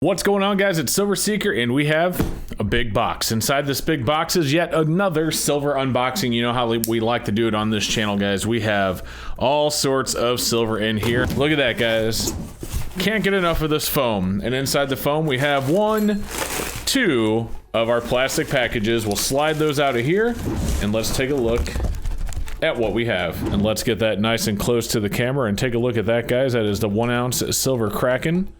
What's going on, guys? It's Silver Seeker, and we have a big box. Inside this big box is yet another silver unboxing. You know how we like to do it on this channel, guys. We have all sorts of silver in here. Look at that, guys. Can't get enough of this foam. And inside the foam, we have two of our plastic packages. We'll slide those out of here, and let's take a look at what we have. And let's get that nice and close to the camera and take a look at that, guys. That is the 1 ounce silver Kraken.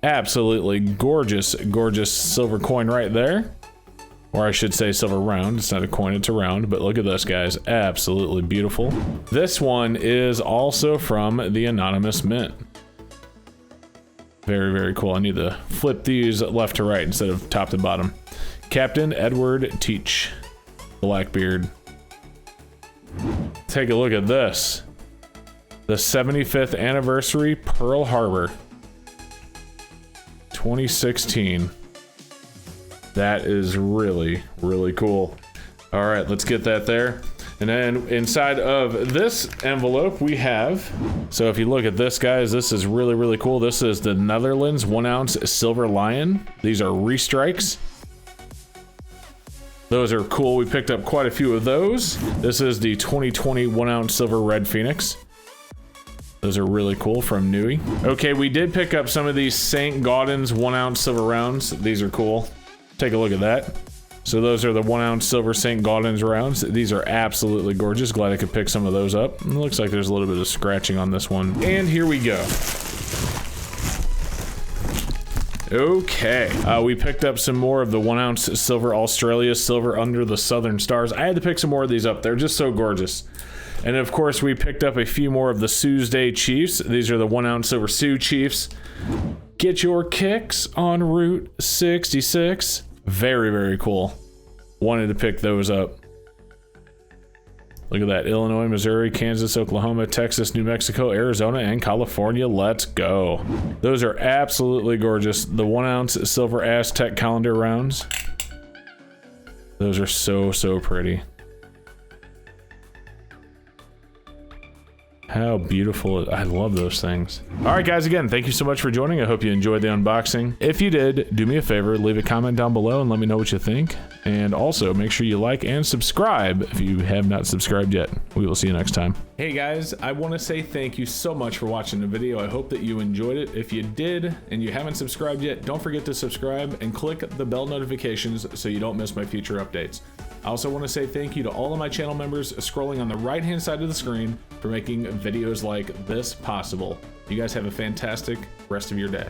Absolutely gorgeous, gorgeous silver coin right there. Or I should say silver round. It's not a coin, it's a round. But look at this, guys. Absolutely beautiful. This one is also from the Anonymous Mint. Very, very cool. I need to flip these left to right instead of top to bottom. Captain Edward Teach. Blackbeard. Take a look at this. The 75th anniversary Pearl Harbor. 2016. That is really, really cool. All right, let's get that there. And then inside of this envelope we have, so if you look at this, guys, this is really, really cool. This is the Netherlands 1 ounce silver lion. These are restrikes. Those are cool. We picked up quite a few of those. This is the 2020 1 ounce silver red phoenix. Those are really cool from Nui. Okay, we did pick up some of these St. Gaudens 1 ounce silver rounds. These are cool. Take a look at that. So those are the 1 ounce silver St. Gaudens rounds. These are absolutely gorgeous. Glad I could pick some of those up. It looks like there's a little bit of scratching on this one. And here we go. Okay, we picked up some more of the 1 ounce silver Australia, silver under the Southern Stars. I had to pick some more of these up. They're just so gorgeous. And of course, we picked up a few more of the Sioux's Day Chiefs. These are the 1 ounce silver Sioux Chiefs. Get your kicks on Route 66. Very, very cool. Wanted to pick those up. Look at that. Illinois, Missouri, Kansas, Oklahoma, Texas, New Mexico, Arizona, and California. Let's go. Those are absolutely gorgeous. The 1 ounce silver Aztec calendar rounds. Those are so, so pretty. How beautiful. I love those things. All right, guys, again, thank you so much for joining. I hope you enjoyed the unboxing. If you did, do me a favor, leave a comment down below and let me know what you think. And also make sure you like and subscribe if you have not subscribed yet. We will see you next time. Hey guys, I want to say thank you so much for watching the video. I hope that you enjoyed it. If you did and you haven't subscribed yet, don't forget to subscribe and click the bell notifications so you don't miss my future updates. I also want to say thank you to all of my channel members scrolling on the right hand side of the screen for making videos like this possible. You guys have a fantastic rest of your day.